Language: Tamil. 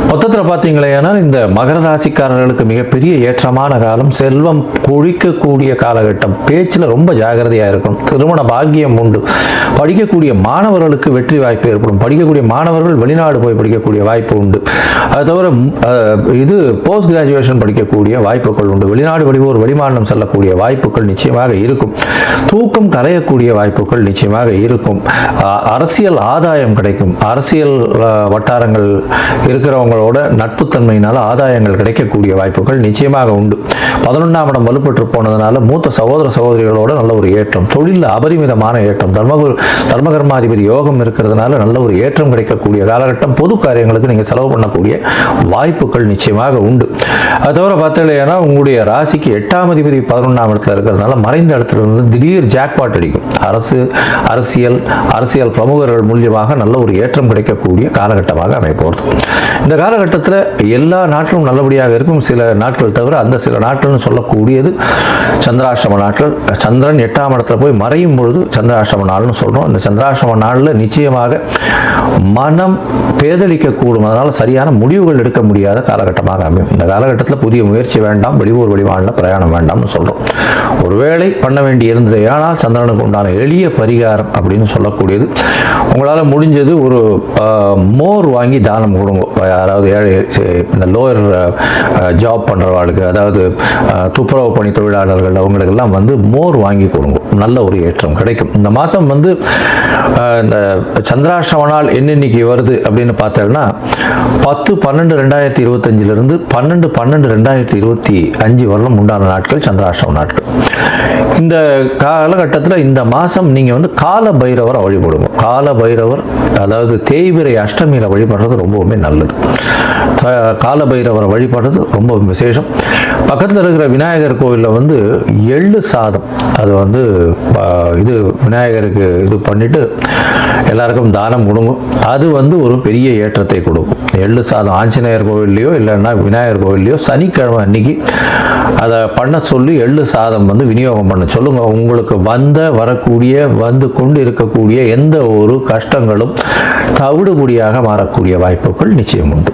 மொத்தத்தில் பார்த்தீங்களேனால் இந்த மகர ராசிக்காரர்களுக்கு மிகப்பெரிய ஏற்றமான காலம், செல்வம் கொழிக்கக்கூடிய காலகட்டம், பேச்சில் ரொம்ப ஜாகிரதையாக இருக்கணும். திருமண பாக்கியம் உண்டு. படிக்கக்கூடிய மாணவர்களுக்கு வெற்றி வாய்ப்பு ஏற்படும். படிக்கக்கூடிய மாணவர்கள் வெளிநாடு போய் படிக்கக்கூடிய வாய்ப்பு உண்டு. அது தவிர இது போஸ்ட் கிராஜுவேஷன் படிக்கக்கூடிய வாய்ப்புகள் உண்டு. வெளிநாடு வெளியூர் வெளிமாநிலம் செல்லக்கூடிய வாய்ப்புகள் நிச்சயமாக இருக்கும். தூக்கம் கலையக்கூடிய வாய்ப்புகள் நிச்சயமாக இருக்கும். அரசியல் ஆதாயம் கிடைக்கும். அரசியல் வட்டாரங்கள் இருக்கிறவங்களோட நட்புத்தன்மையினால ஆதாயங்கள் கிடைக்கக்கூடிய வாய்ப்புகள் நிச்சயமாக உண்டு. 11ஆம் இடம் வலுப்பெற்று போனதுனால மூத்த சகோதர சகோதரிகளோட நல்ல ஒரு ஏற்றம், தொழிலில் அபரிமிதமான ஏற்றம், தர்மகர்மாதிபதி யோகம் இருக்கிறதுனால நல்ல ஒரு ஏற்றம் கிடைக்கக்கூடிய காலகட்டம். பொது காரியங்களுக்கு நீங்கள் செலவு பண்ணக்கூடிய வாய்ப்புகள் நிச்சயமாக உண்டு. அது தவிர பார்த்தீங்கன்னா உங்களுடைய ராசிக்கு 8ஆம் அதிபதி 11ஆம் இடத்துல இருக்கிறதுனால மறைந்த இடத்துல இருந்து திடீர் ஜாக்பாட் அடிக்கும். அரசியல் பிரமுகர்கள் மூலியமாக நல்ல ஒரு ஏற்றம் கிடைக்கக்கூடிய காலகட்டமாக அமைப்போம். இந்த காலகட்டத்தில் எல்லா நாட்களும் நல்லபடியாக இருக்கும். சில நாட்கள் தவிர அந்த சில நாட்கள்னு சொல்லக்கூடியது சந்திராஷ்டம நாட்கள். சந்திரன் 8ஆம் இடத்துல போய் மறையும் பொழுது சந்திராஷ்டம நாள்னு சொல்கிறோம். இந்த சந்திராஷ்டம நாளில் நிச்சயமாக மனம் பேதளிக்கக்கூடும். அதனால் சரியான முடிவுகள் எடுக்க முடியாத காலகட்டமாக அமையும். இந்த காலகட்டத்தில் புதிய முயற்சி வேண்டாம், வெளியூர் வெளிமாநில பிரயாணம் வேண்டாம்னு சொல்கிறோம். ஒருவேளை பண்ண வேண்டி இருந்தது ஆனால் சந்திரனுக்கு உண்டான எளிய பரிகாரம் அப்படின்னு சொல்லக்கூடியது, உங்களால் முடிஞ்சது ஒரு மோர் வாங்கி தானம் கொடுங்க. யாராவது ஏழை, இந்த லோயர் ஜாப் பண்ணுறவாளுக்கு, அதாவது துப்புரவு பணி தொழிலாளர்கள், அவங்களுக்கெல்லாம் மோர் வாங்கி கொடுங்க. நல்ல ஒரு ஏற்றம் கிடைக்கும். இந்த மாதம் இந்த சந்திராஷ்டம நாள் என்னன்னைக்கு வருது அப்படின்னு பார்த்தோம்னா 10/12/2025 12/12/2025 வரலும் உண்டான நாட்கள் சந்திராஷ்டம நாட்கள். இந்த காலகட்டத்தில் இந்த மாதம் நீங்கள் கால பைரவரை வழிபடுங்க. கால பைரவர், அதாவது தேய்பிரை அஷ்டமியில் வழிபடுறது ரொம்பவுமே நல்லது. கால பைரவரை வழிபடுறது ரொம்ப விசேஷம். பக்கத்தில் இருக்கிற விநாயகர் கோவிலில் எள்ளு சாதம், அது இது விநாயகருக்கு இது பண்ணிட்டு எல்லாருக்கும் தானம் கொடுக்கும். அது ஒரு பெரிய ஏற்றத்தை கொடுக்கும். எள்ளு சாதம் ஆஞ்சநேயர் கோவில்லையோ இல்லைன்னா விநாயகர் கோவில்லையோ சனிக்கிழமை அன்னைக்கு அதை பண்ண சொல்லி எள்ளு சாதம் விநியோகம் பண்ண சொல்லுங்க. உங்களுக்கு வரக்கூடிய கொண்டு இருக்கக்கூடிய எந்த ஒரு கஷ்டங்களும் தவிடுபடியாக மாறக்கூடிய வாய்ப்புகள் நிச்சயம் உண்டு.